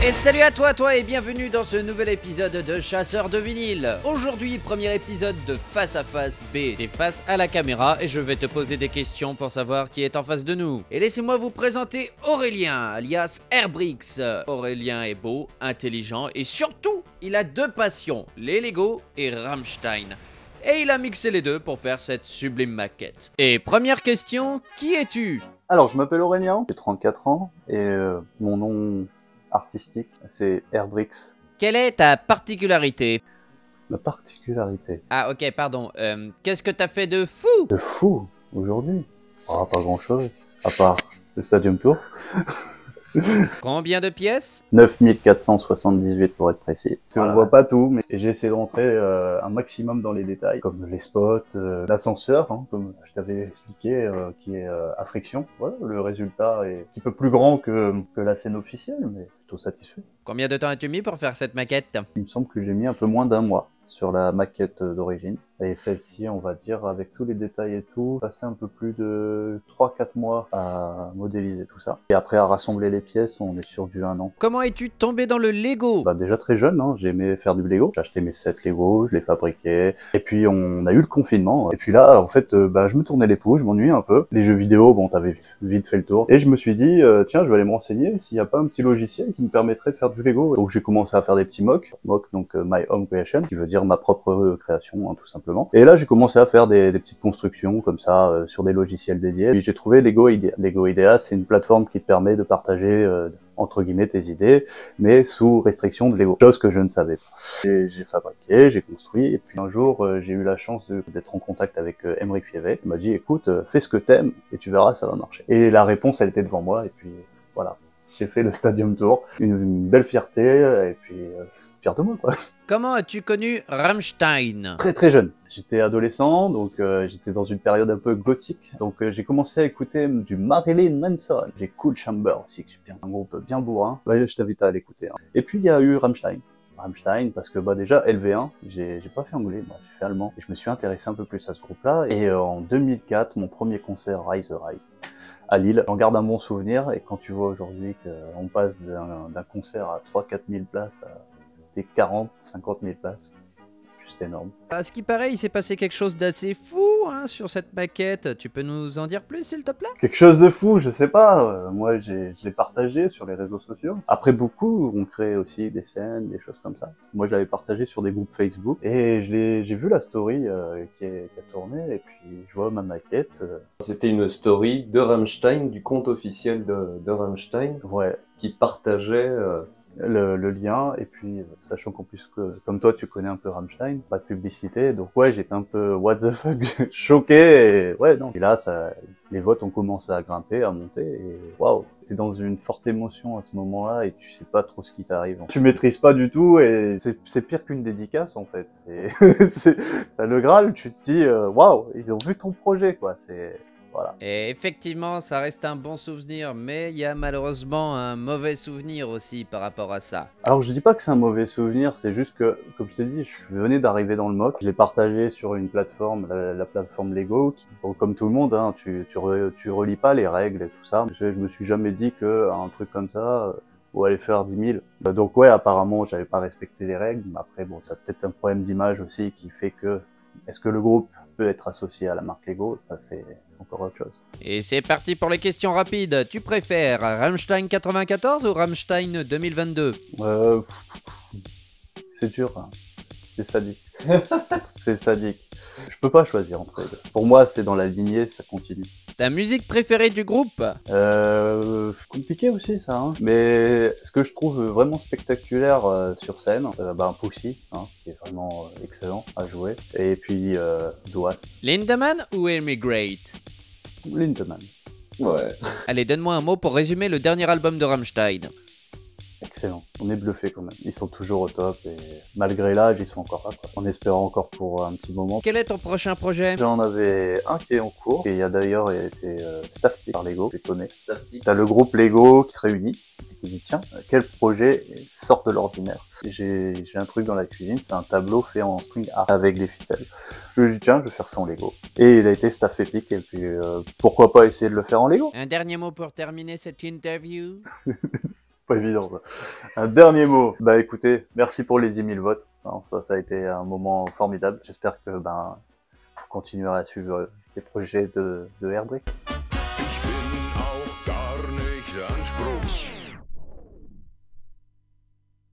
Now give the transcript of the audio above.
Et salut à toi et bienvenue dans ce nouvel épisode de Chasseurs de vinyle. Aujourd'hui, premier épisode de Face à Face B. T'es face à la caméra et je vais te poser des questions pour savoir qui est en face de nous. Et laissez-moi vous présenter Aurélien, alias Airbrix. Aurélien est beau, intelligent et surtout, il a deux passions, les Lego et Rammstein. Et il a mixé les deux pour faire cette sublime maquette. Et première question, qui es-tu? Alors, je m'appelle Aurélien, j'ai 34 ans et mon nom artistique, c'est Airbrix. Quelle est ta particularité? Ma particularité? Ah ok, pardon. Qu'est-ce que t'as fait de fou? De fou, aujourd'hui? Ah, pas grand-chose, à part le Stadium Tour. Combien de pièces? 9478 pour être précis. Voilà. On voit pas tout, mais j'ai essayé de rentrer un maximum dans les détails, comme les spots, l'ascenseur, hein, comme je t'avais expliqué, qui est à friction. Voilà, le résultat est un petit peu plus grand que la scène officielle, mais plutôt satisfait. Combien de temps as-tu mis pour faire cette maquette? Il me semble que j'ai mis un peu moins d'un mois sur la maquette d'origine. Et celle-ci, on va dire, avec tous les détails et tout, passé un peu plus de 3-4 mois à modéliser tout ça. Et après, à rassembler les pièces, on est sur du 1 an. Comment es-tu tombé dans le Lego? Bah, déjà très jeune, hein, j'aimais faire du Lego. J'ai acheté mes sets Lego, je les fabriquais. Et puis, on a eu le confinement. Et puis là, en fait, je me tournais les pouces, je m'ennuyais un peu. Les jeux vidéo, bon, t'avais vite fait le tour. Et je me suis dit, tiens, je vais aller me renseigner s'il n'y a pas un petit logiciel qui me permettrait de faire du Lego. Donc, j'ai commencé à faire des petits mocks. Mock, donc My Home Creation, qui veut dire ma propre création, hein, tout simplement. Et là, j'ai commencé à faire des petites constructions comme ça sur des logiciels dédiés. Puis j'ai trouvé Lego Idea. Lego Idea, c'est une plateforme qui te permet de partager entre guillemets tes idées, mais sous restriction de Lego. Chose que je ne savais pas. J'ai fabriqué, j'ai construit, et puis un jour, j'ai eu la chance d'être en contact avec Emeric Fievet. Il m'a dit, écoute, fais ce que t'aimes, et tu verras, ça va marcher. Et la réponse, elle était devant moi, et puis voilà. J'ai fait le Stadium Tour, une belle fierté, et puis fier de moi, quoi. Comment as-tu connu Rammstein? Très très jeune. J'étais adolescent, donc j'étais dans une période un peu gothique. Donc j'ai commencé à écouter du Marilyn Manson. J'ai Cool Chamber aussi, que j'ai bien un groupe bien bourrin. Ouais, je t'invite à l'écouter. Hein. Et puis il y a eu Rammstein. Rammstein, parce que déjà LV1, j'ai pas fait anglais, j'ai fait allemand. Et je me suis intéressé un peu plus à ce groupe-là. Et en 2004, mon premier concert Rise the Rise à Lille. J'en garde un bon souvenir. Et quand tu vois aujourd'hui qu'on passe d'un concert à 3-4 000 places à des 40-50 000 places, juste énorme. À ce qui paraît, il s'est passé quelque chose d'assez fou hein, sur cette maquette. Tu peux nous en dire plus, s'il te plaît? Quelque chose de fou, je sais pas. Moi, je l'ai partagé sur les réseaux sociaux. Après, beaucoup ont créé aussi des scènes, des choses comme ça. Moi, je l'avais partagé sur des groupes Facebook. Et j'ai vu la story qui a tourné. Et puis, je vois ma maquette. C'était une story de Rammstein, du compte officiel de Rammstein, Ouais. qui partageait le lien, et puis sachant qu'en plus que comme toi tu connais un peu Rammstein, pas de publicité, donc ouais, j'étais un peu what the fuck choqué, et ouais non. Et là les votes ont commencé à grimper, à monter, et waouh, t'es dans une forte émotion à ce moment-là et tu sais pas trop ce qui t'arrive. Tu maîtrises pas du tout, et c'est pire qu'une dédicace en fait. T'as le Graal, tu te dis waouh, ils ont vu ton projet quoi, c'est voilà. Et effectivement, ça reste un bon souvenir, mais il y a malheureusement un mauvais souvenir aussi par rapport à ça. Alors je dis pas que c'est un mauvais souvenir, c'est juste que, comme je t'ai dit, je venais d'arriver dans le MOOC, je l'ai partagé sur une plateforme, la plateforme Lego, qui, bon, comme tout le monde, hein, tu relis pas les règles et tout ça. Je me suis jamais dit que un truc comme ça, ou aller faire 10 000. Donc ouais, apparemment j'avais pas respecté les règles, mais après bon, ça peut-être un problème d'image aussi qui fait que, est-ce que le groupe peut être associé à la marque Lego, ça c'est encore autre chose. Et c'est parti pour les questions rapides. Tu préfères Rammstein 94 ou Rammstein 2022? C'est dur, hein. C'est sadique. C'est sadique. Je peux pas choisir entre les deux. Pour moi, c'est dans la lignée, ça continue. Ta musique préférée du groupe? Compliqué aussi ça, hein. Mais ce que je trouve vraiment spectaculaire sur scène, Pussy, hein, qui est vraiment excellent à jouer. Et puis Doas. Lindemann ou Emigrate? Lindemann. ouais. Allez, donne-moi un mot pour résumer le dernier album de Rammstein. Excellent. On est bluffé quand même. Ils sont toujours au top et malgré l'âge, ils sont encore là, quoi. En espérant encore pour un petit moment. Quel est ton prochain projet? J'en avais un qui est en cours et il y a d'ailleurs été staffé par Lego, je les connais. T'as le groupe Lego qui se réunit et qui dit tiens, quel projet sort de l'ordinaire? J'ai un truc dans la cuisine, c'est un tableau fait en string art avec des ficelles. Je lui dis tiens, je vais faire ça en Lego. Et il a été staffé pic et puis pourquoi pas essayer de le faire en Lego? Un dernier mot pour terminer cette interview? pas évident, ça. Un dernier mot. Bah écoutez, merci pour les 10 000 votes. Non, ça a été un moment formidable. J'espère que vous continuerez à suivre les projets de Airbrick.